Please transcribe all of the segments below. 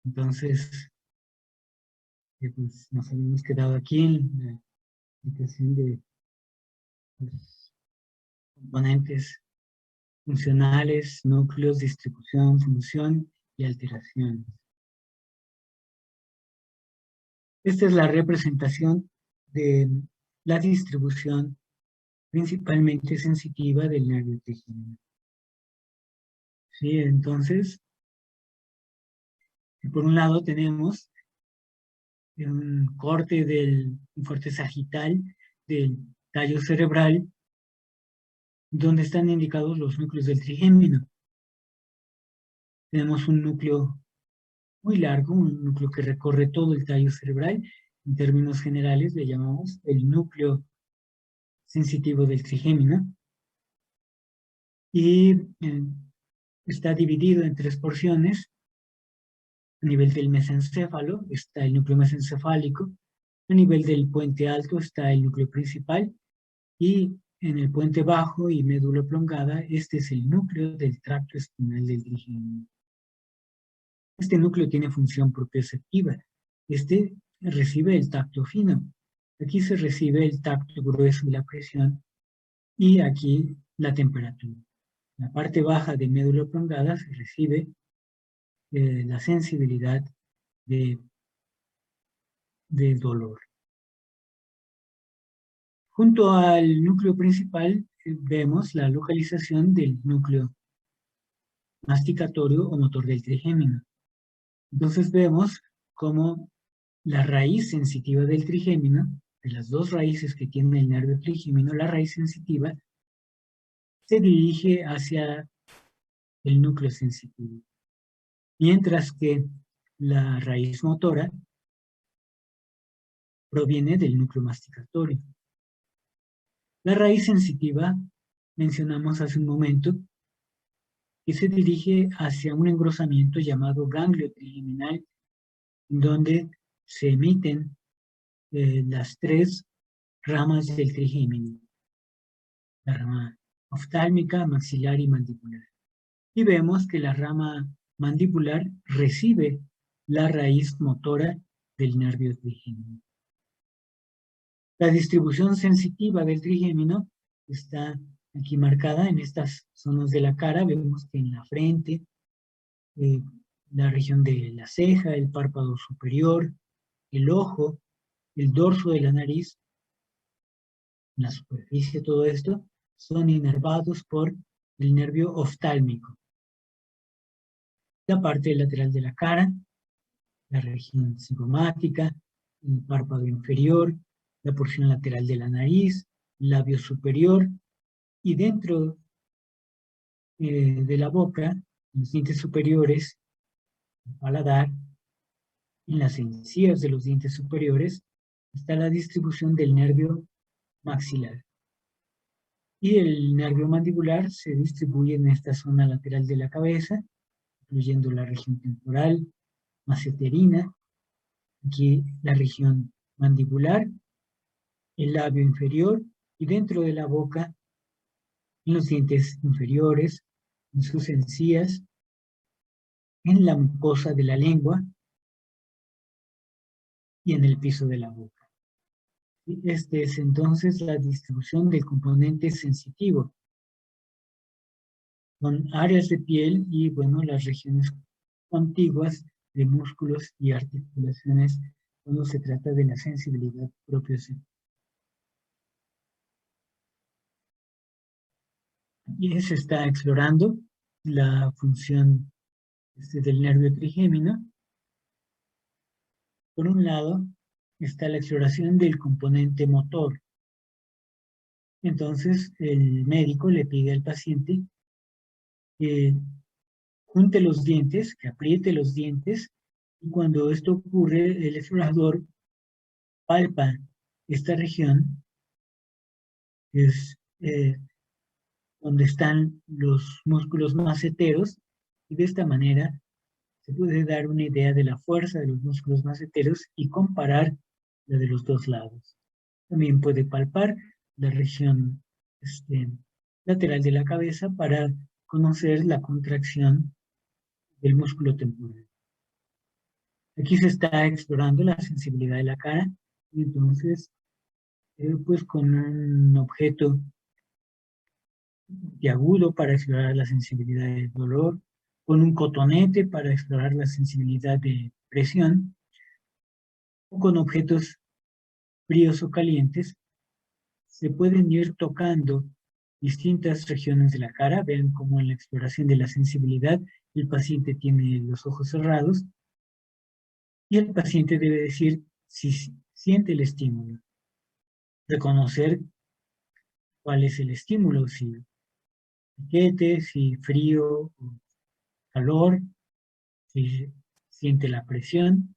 Entonces, pues nos habíamos quedado aquí en la explicación de los componentes funcionales, núcleos, distribución, función y alteraciones. Esta es la representación de la distribución principalmente sensitiva del nervio trigémino. Sí, entonces, por un lado tenemos un corte sagital del tallo cerebral, donde están indicados los núcleos del trigémino. Tenemos un núcleo muy largo, un núcleo que recorre todo el tallo cerebral. En términos generales le llamamos el núcleo sensitivo del trigémino. Y está dividido en 3 porciones. A nivel del mesencéfalo está el núcleo mesencefálico. A nivel del puente alto está el núcleo principal. Y en el puente bajo y médula oblongada, este es el núcleo del tracto espinal del trigémino. Este núcleo tiene función propioceptiva. Este recibe el tacto fino. Aquí se recibe el tacto grueso y la presión. Y aquí la temperatura. En la parte baja de médula oblongada se recibe la sensibilidad del dolor. Junto al núcleo principal vemos la localización del núcleo masticatorio o motor del trigémino. Entonces vemos cómo la raíz sensitiva del trigémino, de las dos raíces que tiene el nervio trigémino, la raíz sensitiva se dirige hacia el núcleo sensitivo, mientras que la raíz motora proviene del núcleo masticatorio. La raíz sensitiva, mencionamos hace un momento, que se dirige hacia un engrosamiento llamado ganglio trigeminal, donde se emiten las 3 ramas del trigémino, la rama oftálmica, maxilar y mandibular. Y vemos que la rama mandibular recibe la raíz motora del nervio trigémino. La distribución sensitiva del trigémino está aquí marcada en estas zonas de la cara. Vemos que en la frente, la región de la ceja, el párpado superior, el ojo, el dorso de la nariz, la superficie, todo esto, son inervados por el nervio oftálmico. La parte lateral de la cara, la región cigomática, el párpado inferior, la porción lateral de la nariz, el labio superior, y dentro de la boca, en los dientes superiores, el paladar, en las encías de los dientes superiores, está la distribución del nervio maxilar. Y el nervio mandibular se distribuye en esta zona lateral de la cabeza, incluyendo la región temporal, masseterina, aquí la región mandibular, el labio inferior y dentro de la boca, en los dientes inferiores, en sus encías, en la mucosa de la lengua y en el piso de la boca. Este es entonces la distribución del componente sensitivo, con áreas de piel y, bueno, las regiones contiguas de músculos y articulaciones cuando se trata de la sensibilidad propioceptiva. Y se está explorando la función del nervio trigémino. Por un lado, está la exploración del componente motor. Entonces, el médico le pide al paciente que junte los dientes, que apriete los dientes, y cuando esto ocurre, el explorador palpa esta región, que es donde están los músculos masseteros, y de esta manera se puede dar una idea de la fuerza de los músculos masseteros y comparar la de los dos lados. También puede palpar la región lateral de la cabeza para conocer la contracción del músculo temporal. Aquí se está explorando la sensibilidad de la cara, y entonces, pues con un objeto agudo para explorar la sensibilidad del dolor, con un cotonete para explorar la sensibilidad de presión, o con objetos fríos o calientes, se pueden ir tocando distintas regiones de la cara. Vean cómo en la exploración de la sensibilidad el paciente tiene los ojos cerrados y el paciente debe decir si siente el estímulo, reconocer cuál es el estímulo, si piquete, si frío o calor, si siente la presión.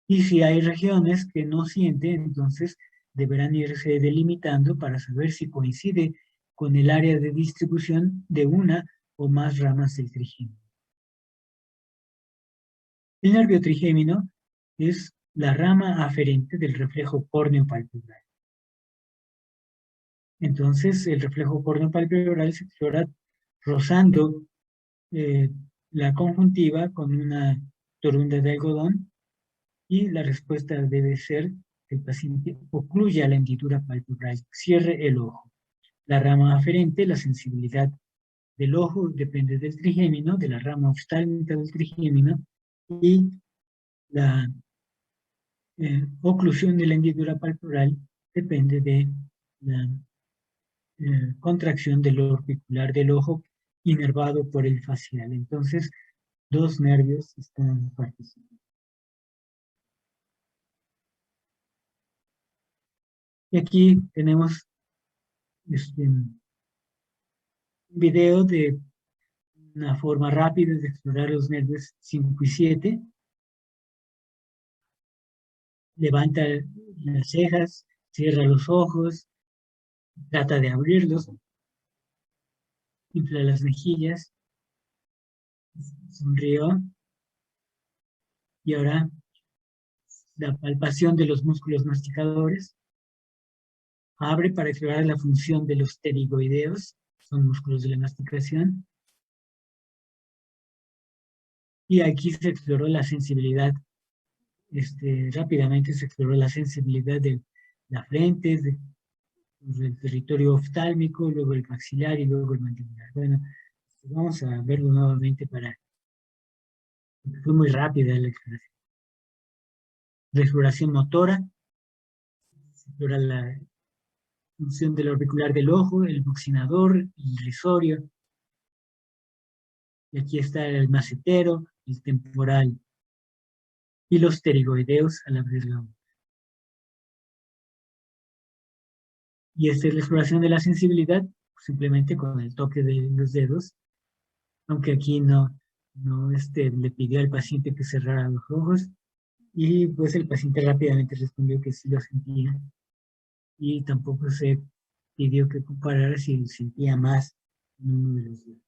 Y si hay regiones que no siente, entonces deberán irse delimitando para saber si coincide con el área de distribución de una o más ramas del trigémino. El nervio trigémino es la rama aferente del reflejo córneo-palpebral. Entonces, el reflejo córneo-palpebral se explora rozando la conjuntiva con una torunda de algodón, y la respuesta debe ser que el paciente ocluya la hendidura palpebral, cierre el ojo. La rama aferente, la sensibilidad del ojo, depende del trigémino, de la rama oftálmica del trigémino, y la oclusión de la hendidura palpebral depende de la contracción del orbicular del ojo inervado por el facial. Entonces, dos nervios están participando. Y aquí tenemos un video de una forma rápida de explorar los nervios 5 y 7. Levanta las cejas, cierra los ojos, trata de abrirlos, infla las mejillas, sonrió, y ahora la palpación de los músculos masticadores. Abre para explorar la función de los pterigoideos, son músculos de la masticación. Y aquí se exploró la sensibilidad, rápidamente se exploró la sensibilidad de la frente, del territorio oftálmico, luego el maxilar y luego el mandibular. Bueno, pues vamos a verlo nuevamente fue muy rápida la exploración. La exploración motora, se explora la función del orbicular del ojo, el buccinador, el irrisorio, y aquí está el macetero, el temporal, y los pterigoideos al abrir la boca. Y esta es la exploración de la sensibilidad, simplemente con el toque de los dedos, aunque aquí no le pidió al paciente que cerrara los ojos, y pues el paciente rápidamente respondió que sí lo sentía, y tampoco se pidió que comparara si sentía más en uno de los dedos.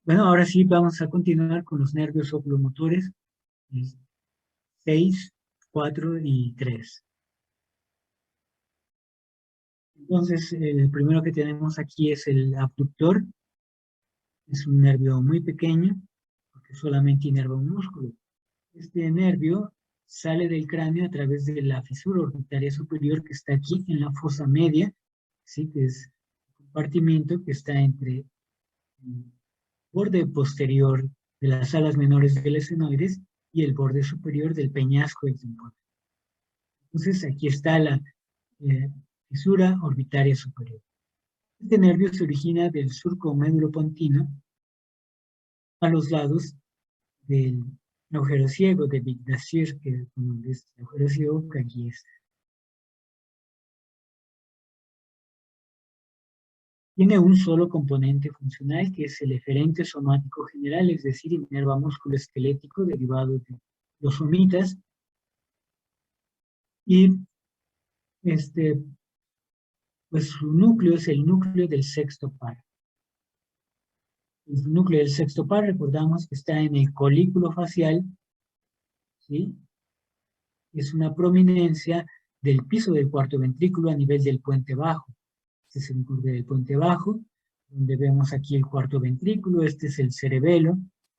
Bueno, ahora sí vamos a continuar con los nervios oculomotores 6, 4 y 3. Entonces, el primero que tenemos aquí es el abductor. Es un nervio muy pequeño, porque solamente inerva un músculo. Este nervio sale del cráneo a través de la fisura orbitaria superior que está aquí en la fosa media, ¿sí? Que es un compartimiento que está entre el borde posterior de las alas menores del esfenoides y el borde superior del peñasco del timpano. Entonces, aquí está la fisura orbitaria superior. Este nervio se origina del surco médulo-pontino a los lados del agujero ciego de Big Dashir, que es el agujero ciego que aquí está. Tiene un solo componente funcional, que es el eferente somático general, es decir, inerva músculo esquelético derivado de los somitas, y pues su núcleo es el núcleo del sexto par. El núcleo del sexto par, recordamos que está en el colículo facial, ¿sí? Es una prominencia del piso del cuarto ventrículo a nivel del puente bajo. Este es el borde del puente bajo, donde vemos aquí el cuarto ventrículo, este es el cerebelo,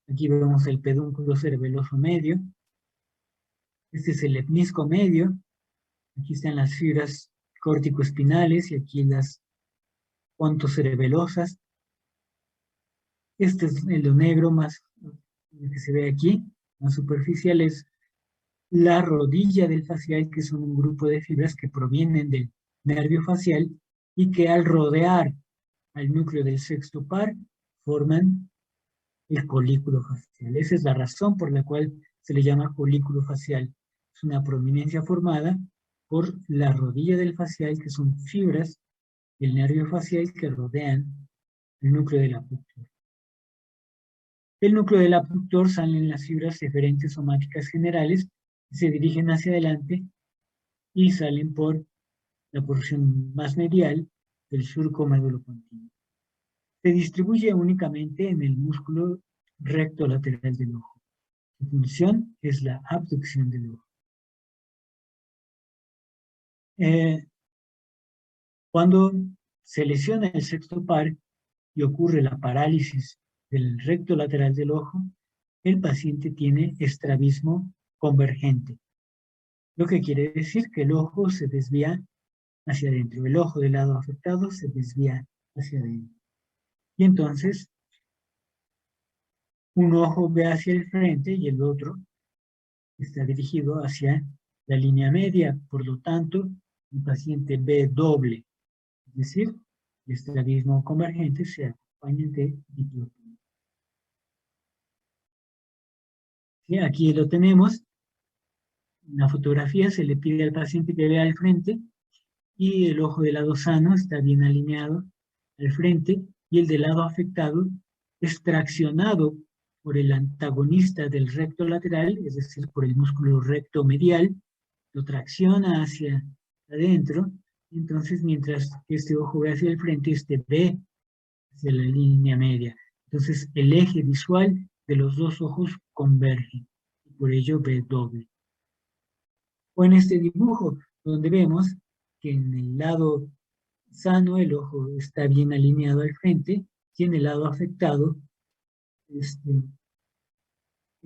aquí vemos el pedúnculo cerebeloso medio, este es el lemnisco medio, aquí están las fibras córtico-espinales y aquí las pontocerebelosas. Este es el negro más que se ve aquí, más superficial es la rodilla del facial, que son un grupo de fibras que provienen del nervio facial y que al rodear al núcleo del sexto par forman el colículo facial. Esa es la razón por la cual se le llama colículo facial. Es una prominencia formada por la rodilla del facial, que son fibras del nervio facial que rodean el núcleo del abductor. Del núcleo del abductor salen las fibras eferentes somáticas generales que se dirigen hacia adelante y salen por la porción más medial del surco medulopontino. Se distribuye únicamente en el músculo recto lateral del ojo. Su función es la abducción del ojo. Cuando se lesiona el sexto par y ocurre la parálisis del recto lateral del ojo, el paciente tiene estrabismo convergente, lo que quiere decir que el ojo se desvía hacia adentro, el ojo del lado afectado se desvía hacia adentro. Y entonces, un ojo ve hacia el frente y el otro está dirigido hacia la línea media, por lo tanto, el paciente ve doble, es decir, el estrabismo convergente se acompaña de diplopía. ¿Sí? Aquí lo tenemos. En la fotografía se le pide al paciente que vea al frente y el ojo del lado sano está bien alineado al frente y el del lado afectado es traccionado por el antagonista del recto lateral, es decir, por el músculo recto medial, lo tracciona hacia adentro, entonces mientras que este ojo ve hacia el frente, este ve hacia la línea media. Entonces el eje visual de los dos ojos converge, y por ello ve doble. O en este dibujo, donde vemos que en el lado sano el ojo está bien alineado al frente, y en el lado afectado el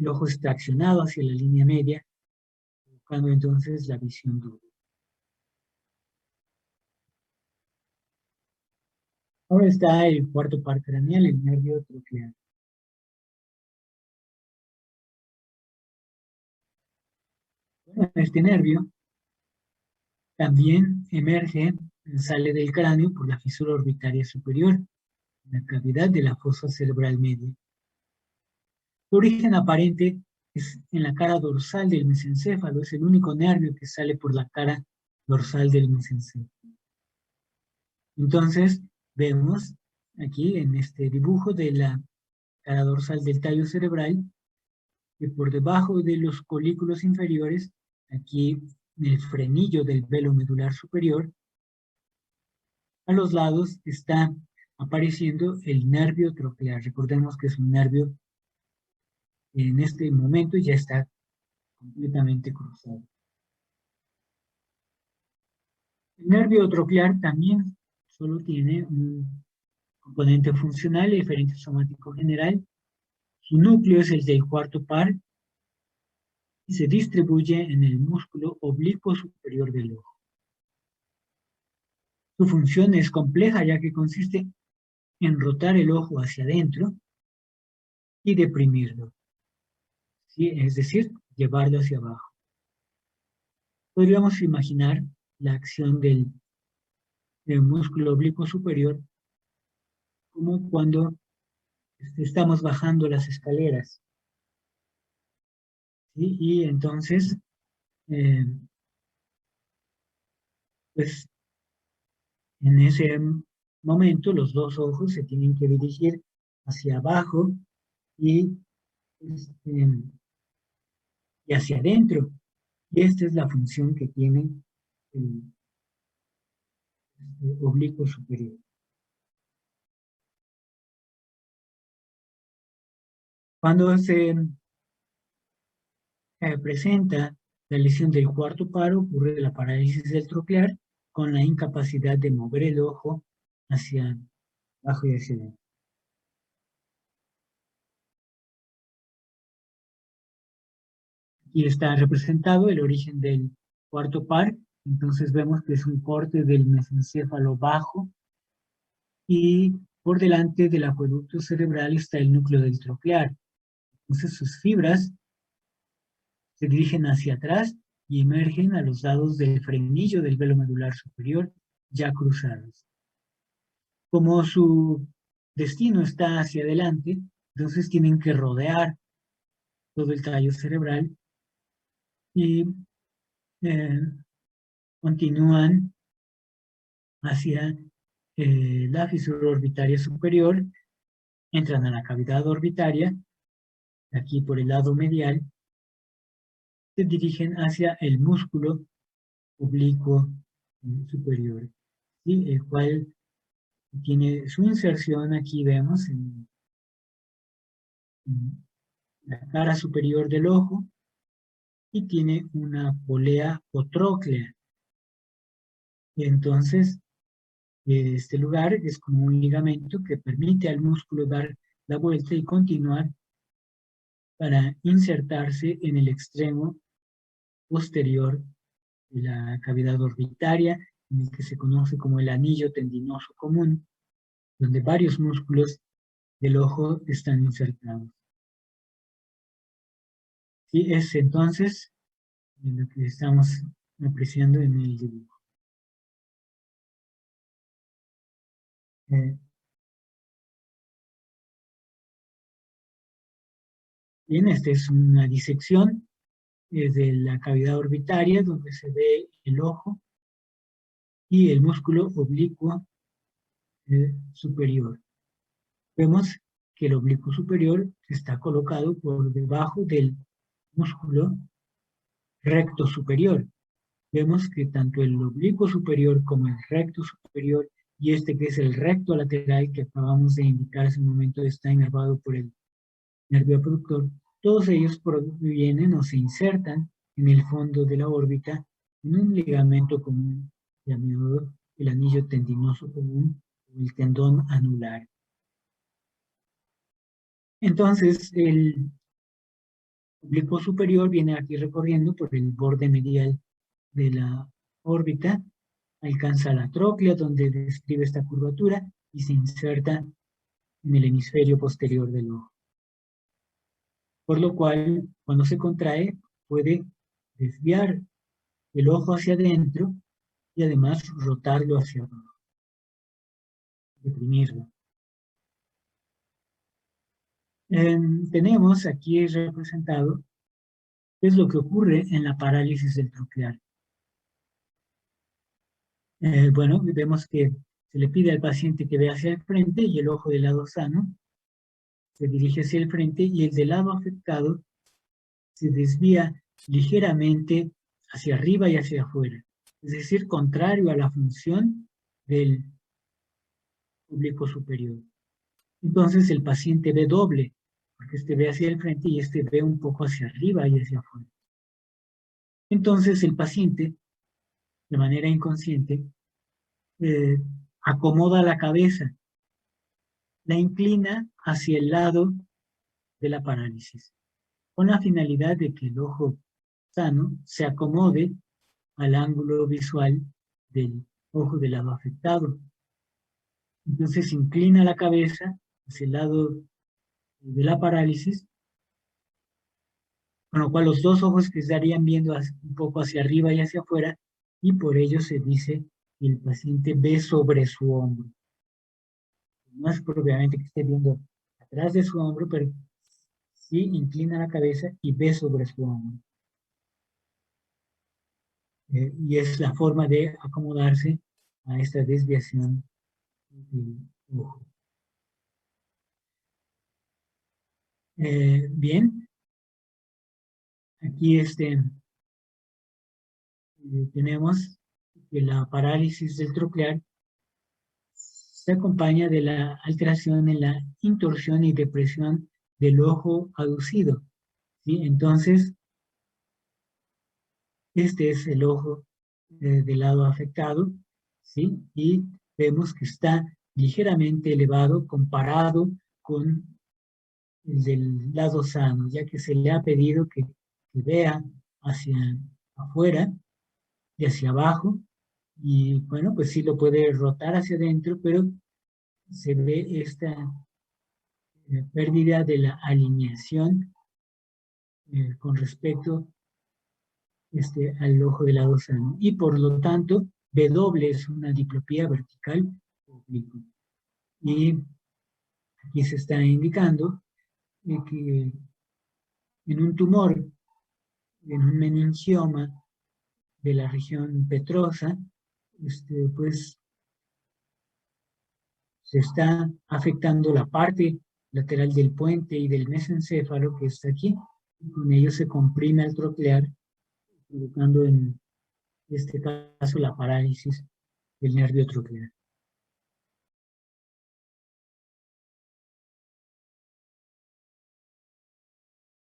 ojo es traccionado hacia la línea media, provocando entonces la visión doble. Ahora está el cuarto par craneal, el nervio troclear. Bueno, este nervio también emerge, sale del cráneo por la fisura orbitaria superior, en la cavidad de la fosa cerebral media. Su origen aparente es en la cara dorsal del mesencéfalo, es el único nervio que sale por la cara dorsal del mesencéfalo. Entonces, vemos aquí en este dibujo de la cara dorsal del tallo cerebral, que por debajo de los colículos inferiores, aquí en el frenillo del velo medular superior, a los lados está apareciendo el nervio troclear. Recordemos que es un nervio que en este momento ya está completamente cruzado. El nervio troclear también solo tiene un componente funcional, el eferente somático general. Su núcleo es el del cuarto par y se distribuye en el músculo oblicuo superior del ojo. Su función es compleja ya que consiste en rotar el ojo hacia adentro y deprimirlo, ¿sí? Es decir, llevarlo hacia abajo. Podríamos imaginar la acción del músculo oblicuo superior como cuando estamos bajando las escaleras, ¿sí? Y entonces, pues en ese momento los dos ojos se tienen que dirigir hacia abajo y, y hacia adentro. Y esta es la función que tiene el oblicuo superior. Cuando se presenta la lesión del cuarto par, ocurre la parálisis del troclear con la incapacidad de mover el ojo hacia abajo y hacia adentro. Aquí está representado el origen del cuarto par. Entonces vemos que es un corte del mesencéfalo bajo y por delante del acueducto cerebral está el núcleo del troclear. Entonces sus fibras se dirigen hacia atrás y emergen a los lados del frenillo del velo medular superior, ya cruzados. Como su destino está hacia adelante, entonces tienen que rodear todo el tallo cerebral y eh, continúan hacia la fisura orbitaria superior, entran a la cavidad orbitaria, aquí por el lado medial, se dirigen hacia el músculo oblicuo superior, ¿sí? El cual tiene su inserción, aquí vemos, en la cara superior del ojo, y tiene una polea o tróclea. Entonces, este lugar es como un ligamento que permite al músculo dar la vuelta y continuar para insertarse en el extremo posterior de la cavidad orbitaria, en el que se conoce como el anillo tendinoso común, donde varios músculos del ojo están insertados. Y es entonces lo que estamos apreciando en el dibujo. Bien, esta es una disección de la cavidad orbitaria, donde se ve el ojo y el músculo oblicuo superior. Vemos que el oblicuo superior está colocado por debajo del músculo recto superior. Vemos que tanto el oblicuo superior como el recto superior y este que es el recto lateral que acabamos de indicar hace un momento está inervado por el nervio abductor, todos ellos provienen o se insertan en el fondo de la órbita en un ligamento común llamado el anillo tendinoso común o el tendón anular. Entonces, el oblicuo superior viene aquí recorriendo por el borde medial de la órbita, alcanza la tróclea donde describe esta curvatura y se inserta en el hemisferio posterior del ojo. Por lo cual, cuando se contrae, puede desviar el ojo hacia adentro y además rotarlo hacia abajo, deprimirlo. Tenemos aquí representado qué es lo que ocurre en la parálisis del troclear. Bueno, vemos que se le pide al paciente que vea hacia el frente y el ojo del lado sano se dirige hacia el frente y el del lado afectado se desvía ligeramente hacia arriba y hacia afuera, es decir, contrario a la función del oblicuo superior. Entonces el paciente ve doble, porque este ve hacia el frente y este ve un poco hacia arriba y hacia afuera. Entonces el paciente, de manera inconsciente, acomoda la cabeza, la inclina hacia el lado de la parálisis, con la finalidad de que el ojo sano se acomode al ángulo visual del ojo del lado afectado. Entonces inclina la cabeza hacia el lado de la parálisis, con lo cual los dos ojos que estarían viendo un poco hacia arriba y hacia afuera, y por ello se dice que el paciente ve sobre su hombro. No es propiamente que esté viendo atrás de su hombro, pero sí inclina la cabeza y ve sobre su hombro. Y es la forma de acomodarse a esta desviación del ojo. Bien, aquí tenemos que la parálisis del troclear se acompaña de la alteración en la intorsión y depresión del ojo aducido, ¿sí? Entonces, este es el ojo del lado afectado, ¿sí? Y vemos que está ligeramente elevado comparado con el del lado sano, ya que se le ha pedido que vea hacia afuera y hacia abajo, y bueno, pues sí lo puede rotar hacia adentro, pero se ve esta pérdida de la alineación con respecto al ojo del lado sano. Y por lo tanto, W es una diplopía vertical oblicua. Y aquí se está indicando que en un tumor, en un meningioma de la región petrosa, pues se está afectando la parte lateral del puente y del mesencéfalo que está aquí, y con ello se comprime el troclear, provocando en este caso la parálisis del nervio troclear.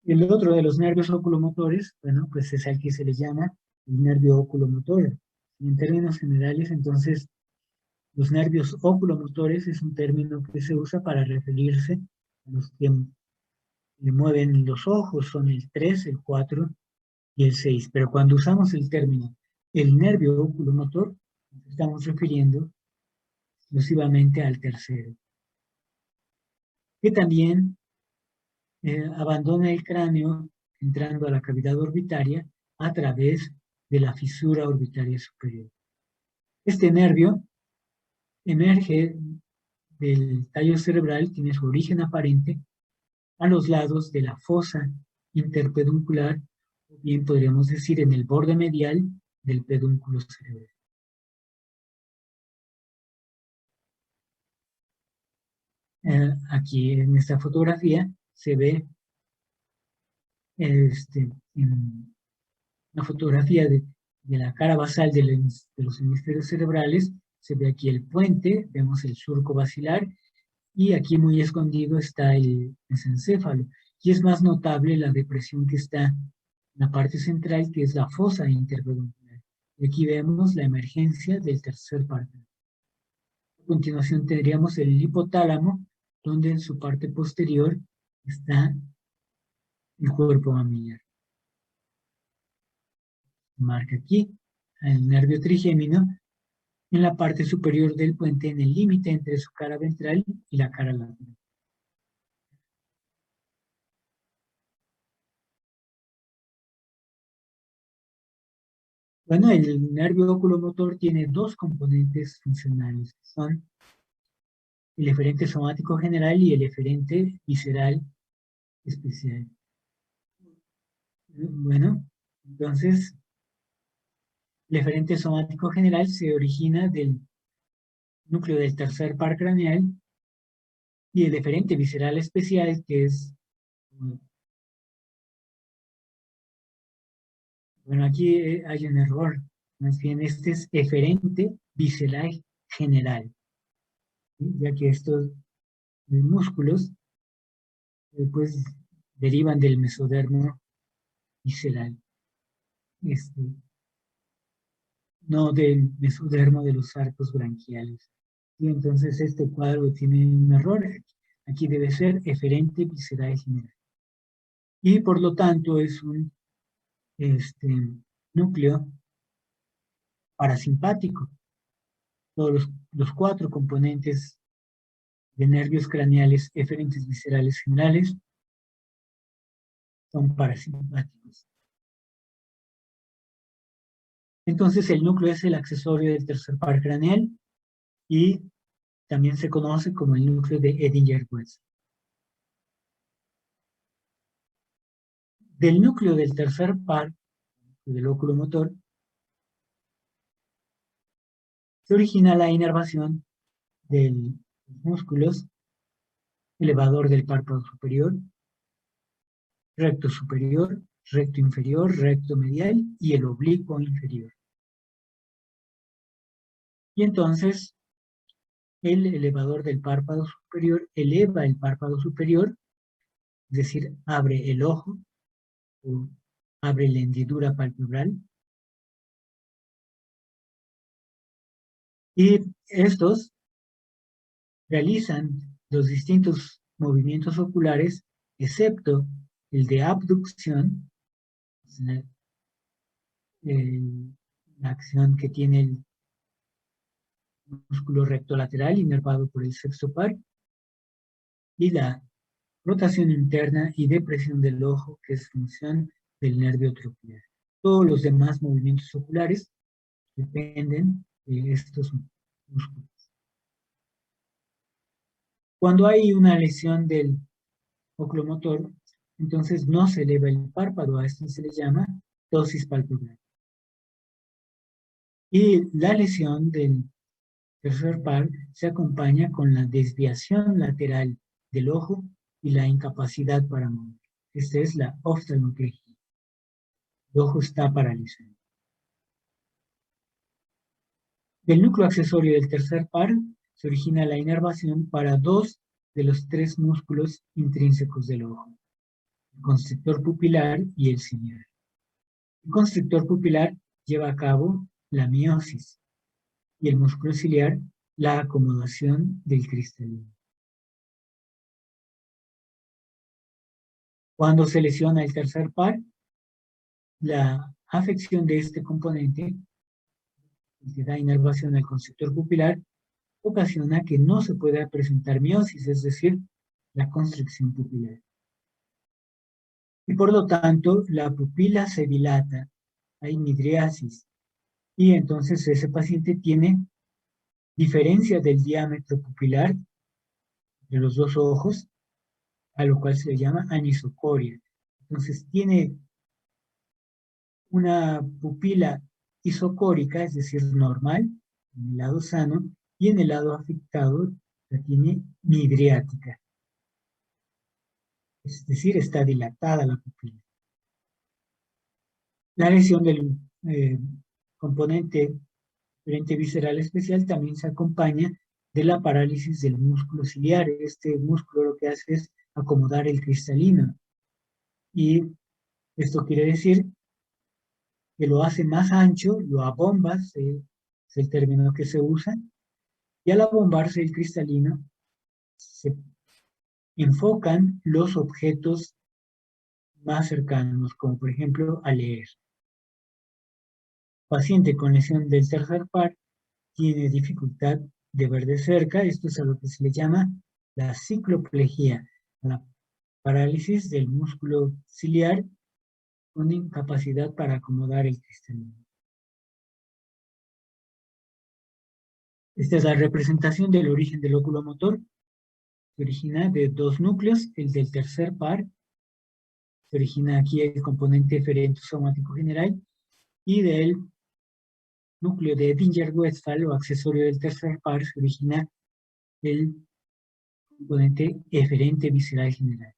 El otro de los nervios oculomotores, bueno, pues es al que se le llama el nervio oculomotor. Y en términos generales, entonces, los nervios oculomotores es un término que se usa para referirse a los que le mueven los ojos, son el 3, el 4 y el 6. Pero cuando usamos el término el nervio oculomotor, nos estamos refiriendo exclusivamente al tercero, que también abandona el cráneo entrando a la cavidad orbitaria a través de la fisura orbitaria superior. Este nervio emerge del tallo cerebral, tiene su origen aparente a los lados de la fosa interpeduncular, o bien podríamos decir en el borde medial del pedúnculo cerebral. Aquí en esta fotografía se ve en una fotografía de la cara basal de los hemisferios cerebrales. Se ve aquí el puente, vemos el surco basilar y aquí muy escondido está el mesencéfalo. Y es más notable la depresión que está en la parte central, que es la fosa interpeduncular. Y aquí vemos la emergencia del tercer párpado. A continuación tendríamos el hipotálamo, donde en su parte posterior está el cuerpo mamífer. Marca aquí el nervio trigémino en la parte superior del puente, en el límite entre su cara ventral y la cara lateral. Bueno, el nervio oculomotor tiene dos componentes funcionales, que son el eferente somático general y el eferente visceral especial. Bueno, entonces, el eferente somático general se origina del núcleo del tercer par craneal y el eferente visceral especial, que es, bueno, aquí hay un error, más bien este es eferente visceral general, ¿sí? Ya que estos músculos pues derivan del mesodermo visceral, este, no del mesodermo de los arcos branquiales. Y entonces este cuadro tiene un error, aquí debe ser eferente visceral general. Y por lo tanto es un núcleo parasimpático. Todos los cuatro componentes de nervios craneales eferentes viscerales generales son parasimpáticos. Entonces el núcleo es el accesorio del tercer par craneal y también se conoce como el núcleo de Edinger-West. Del núcleo del tercer par, del oculomotor, se origina la inervación de los músculos elevador del párpado superior, recto superior, recto inferior, recto medial y el oblicuo inferior. Y entonces el elevador del párpado superior eleva el párpado superior, es decir, abre el ojo o abre la hendidura palpebral. Y estos realizan los distintos movimientos oculares, excepto el de abducción, la acción que tiene el músculo recto lateral inervado por el sexto par, y la rotación interna y depresión del ojo, que es función del nervio troquial. Todos los demás movimientos oculares dependen de estos músculos. Cuando hay una lesión del oculomotor, entonces no se eleva el párpado, a esto se le llama ptosis palpebral. Y la lesión del tercer par se acompaña con la desviación lateral del ojo y la incapacidad para mover. Esta es la oftalmoplegia. El ojo está paralizado. Del núcleo accesorio del tercer par se origina la inervación para 2 de los 3 músculos intrínsecos del ojo, el constrictor pupilar y el ciliar. El constrictor pupilar lleva a cabo la miosis y el músculo ciliar la acomodación del cristalino. Cuando se lesiona el tercer par, la afección de este componente, que da inervación al constrictor pupilar, ocasiona que no se pueda presentar miosis, es decir, la constricción pupilar. Y por lo tanto, la pupila se dilata, hay midriasis, y entonces ese paciente tiene diferencia del diámetro pupilar de los dos ojos, a lo cual se le llama anisocoria. Entonces tiene una pupila isocórica, es decir, normal, en el lado sano, y en el lado afectado la tiene midriática. Es decir, está dilatada la pupila. La lesión del componente frente visceral especial también se acompaña de la parálisis del músculo ciliar. Este músculo lo que hace es acomodar el cristalino. Y esto quiere decir que lo hace más ancho, lo abomba, es el término que se usa, y al abombarse el cristalino se enfocan los objetos más cercanos, como por ejemplo a leer. Paciente con lesión del tercer par tiene dificultad de ver de cerca, esto es a lo que se le llama la cicloplegia, la parálisis del músculo ciliar con incapacidad para acomodar el cristalino. Esta es la representación del origen del oculomotor. Se origina de 2 núcleos, el del tercer par, se origina aquí el componente eferente somático general, y del núcleo de Edinger-Westphal o accesorio del tercer par se origina el componente eferente visceral general.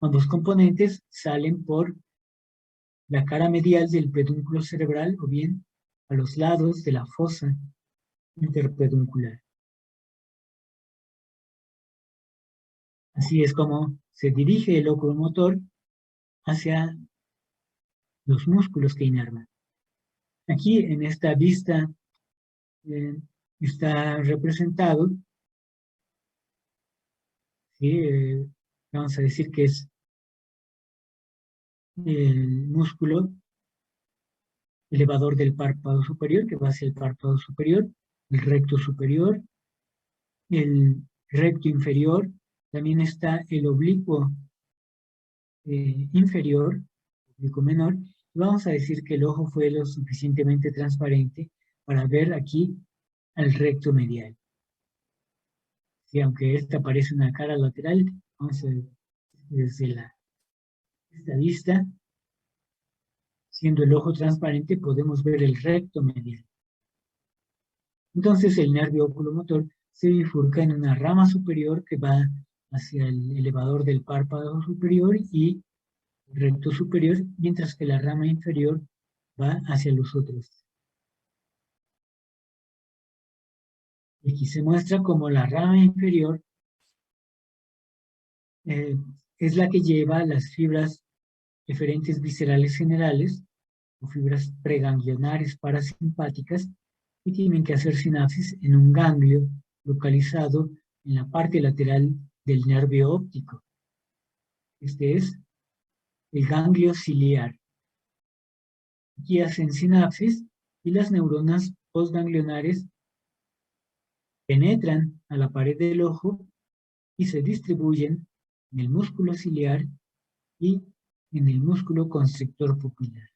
Ambos componentes salen por la cara medial del pedúnculo cerebral o bien a los lados de la fosa interpeduncular. Así es como se dirige el oculomotor hacia los músculos que inervan. Aquí en esta vista está representado, ¿sí? Vamos a decir que es el músculo elevador del párpado superior, que va hacia el párpado superior, el recto superior, el recto inferior, también está el oblicuo inferior, oblicuo menor, y vamos a decir que el ojo fue lo suficientemente transparente para ver aquí al recto medial. Sí, aunque esta parece una cara lateral, vamos a ver desde esta vista, siendo el ojo transparente, podemos ver el recto medial. Entonces el nervio oculomotor se bifurca en una rama superior que va hacia el elevador del párpado superior y el recto superior, mientras que la rama inferior va hacia los otros. Y aquí se muestra como la rama inferior es la que lleva las fibras eferentes viscerales generales o fibras preganglionares parasimpáticas y tienen que hacer sinapsis en un ganglio localizado en la parte lateral del nervio óptico. Este es el ganglio ciliar. Aquí hacen sinapsis y las neuronas postganglionares penetran a la pared del ojo y se distribuyen en el músculo ciliar y en el músculo constrictor pupilar.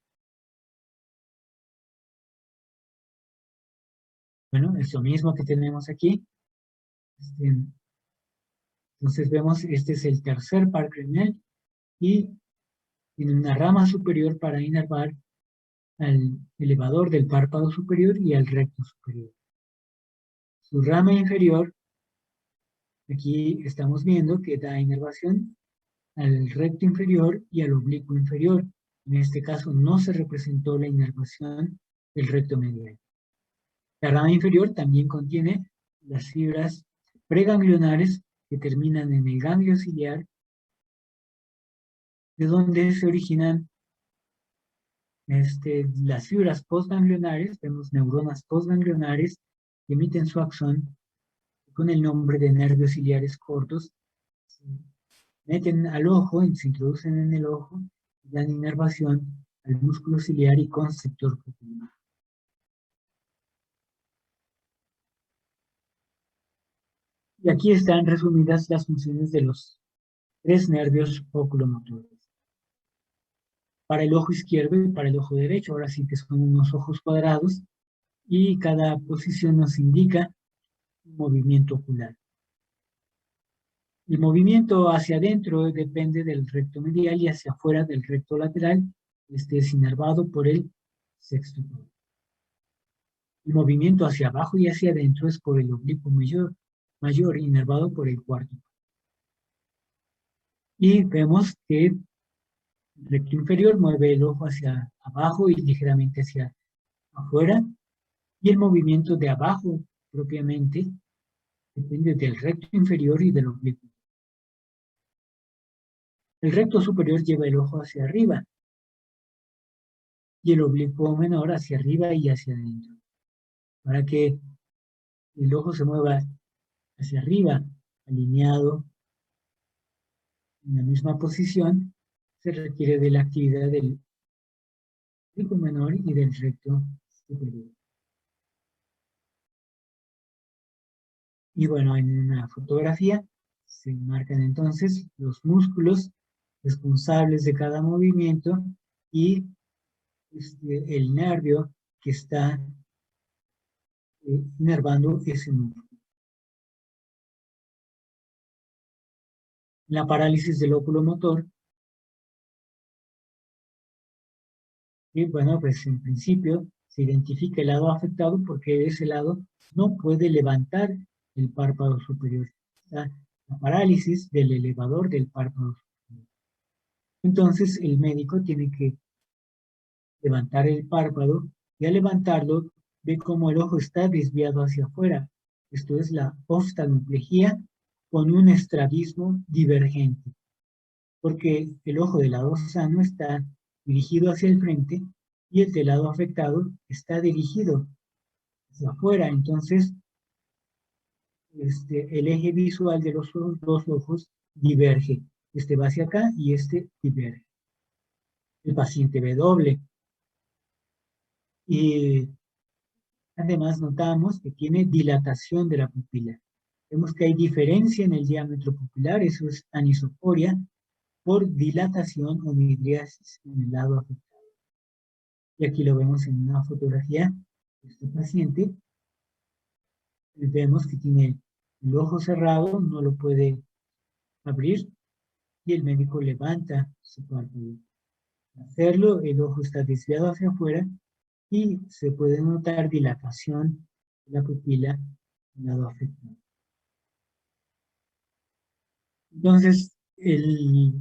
Bueno, es lo mismo que tenemos aquí. Entonces vemos, este es el tercer par craneal y tiene una rama superior para inervar al elevador del párpado superior y al recto superior. Su rama inferior, aquí estamos viendo que da inervación al recto inferior y al oblicuo inferior. En este caso no se representó la inervación del recto medial. La rama inferior también contiene las fibras preganglionares que terminan en el ganglio ciliar, de donde se originan las fibras postganglionares. Vemos neuronas postganglionares que emiten su axón con el nombre de nervios ciliares cortos. Se meten al ojo, se introducen en el ojo y dan inervación al músculo ciliar y constrictor pupilar. Y aquí están resumidas las funciones de los tres nervios oculomotores. Para el ojo izquierdo y para el ojo derecho, ahora sí que son unos ojos cuadrados, y cada posición nos indica un movimiento ocular. El movimiento hacia adentro depende del recto medial y hacia afuera del recto lateral. Este es inervado por el sexto codo. El movimiento hacia abajo y hacia adentro es por el oblicuo mayor inervado por el cuarto. Y vemos que el recto inferior mueve el ojo hacia abajo y ligeramente hacia afuera, y el movimiento de abajo propiamente depende del recto inferior y del oblicuo. El recto superior lleva el ojo hacia arriba y el oblicuo menor hacia arriba y hacia adentro. Para que el ojo se mueva hacia arriba, alineado en la misma posición, se requiere de la actividad del oblicuo menor y del recto superior. Y bueno, en una fotografía se marcan entonces los músculos responsables de cada movimiento y el nervio que está inervando ese músculo. La parálisis del óculo motor, y bueno, pues en principio se identifica el lado afectado porque ese lado no puede levantar el párpado superior. Está la parálisis del elevador del párpado superior. Entonces el médico tiene que levantar el párpado y al levantarlo ve cómo el ojo está desviado hacia afuera. Esto es la oftalmoplejía con un estrabismo divergente, porque el ojo del lado sano está dirigido hacia el frente y el del lado afectado está dirigido hacia afuera. Entonces, el eje visual de los dos ojos diverge. Este va hacia acá y este diverge. El paciente ve doble. Y además notamos que tiene dilatación de la pupila. Vemos que hay diferencia en el diámetro pupilar, eso es anisocoria, por dilatación o midriasis en el lado afectado. Y aquí lo vemos en una fotografía de este paciente. Vemos que tiene el ojo cerrado, no lo puede abrir, y el médico levanta su párpado. Al hacerlo, el ojo está desviado hacia afuera y se puede notar dilatación de la pupila en el lado afectado. Entonces, el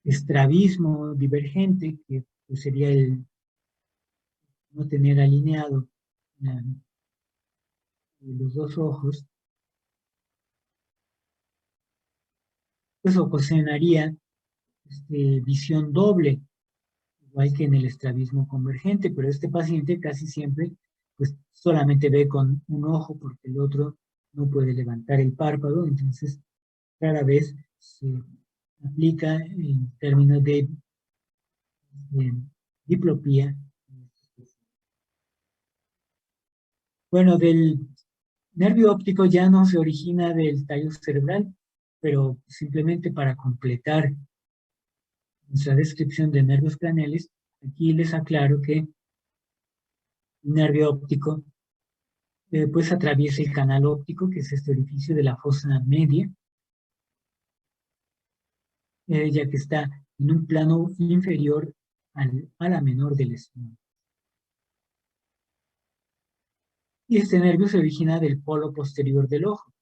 estrabismo divergente, que pues, sería el no tener alineado los dos ojos, pues ocasionaría visión doble, igual que en el estrabismo convergente, pero este paciente casi siempre pues solamente ve con un ojo porque el otro no puede levantar el párpado, entonces rara vez se aplica el término de diplopía. Bueno, del nervio óptico ya no se origina del tallo cerebral, pero simplemente para completar nuestra descripción de nervios craneales, aquí les aclaro que el nervio óptico pues atraviesa el canal óptico, que es este orificio de la fosa media, ya que está en un plano inferior a la menor del estómago. Y este nervio se origina del polo posterior del ojo,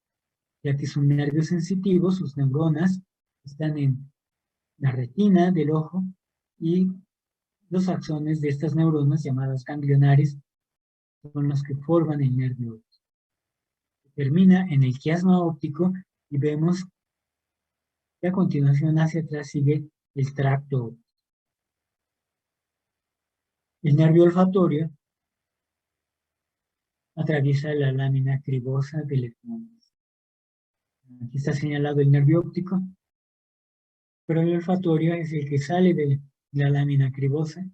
ya que es un nervio sensitivo, sus neuronas están en la retina del ojo y los axones de estas neuronas, llamadas ganglionares, son los que forman el nervio óptico. Termina en el quiasma óptico y vemos que a continuación hacia atrás sigue el tracto óptico. El nervio olfatorio atraviesa la lámina cribosa del equimosis. Aquí está señalado el nervio óptico, pero el olfatorio es el que sale de la lámina cribosa,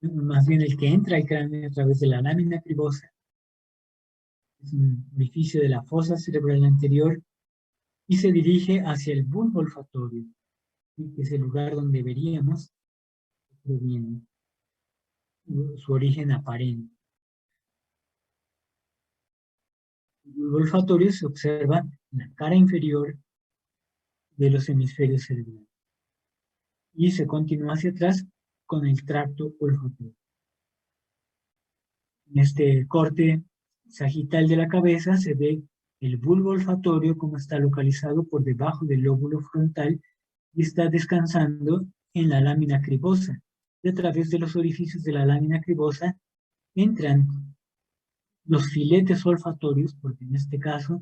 más bien el que entra al cráneo a través de la lámina cribosa. Es un orificio de la fosa cerebral anterior y se dirige hacia el bulbo olfatorio, que es el lugar donde veríamos que proviene su origen aparente. El bulbo olfatorio se observa en la cara inferior de los hemisferios cerebrales y se continúa hacia atrás con el tracto olfatorio. En este corte sagital de la cabeza se ve el bulbo olfatorio como está localizado por debajo del lóbulo frontal y está descansando en la lámina cribosa. Y a través de los orificios de la lámina cribosa entran los filetes olfatorios, porque en este caso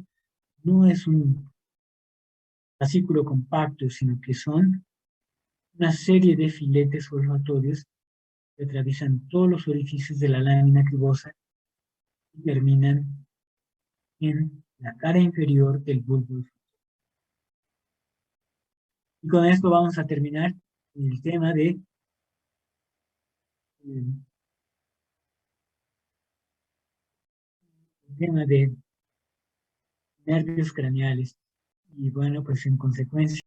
no es un fascículo compacto, sino que son una serie de filetes olfatorios que atraviesan todos los orificios de la lámina cribosa y terminan en la cara inferior del bulbo. Y con esto vamos a terminar el tema de nervios craneales. Y bueno, pues en consecuencia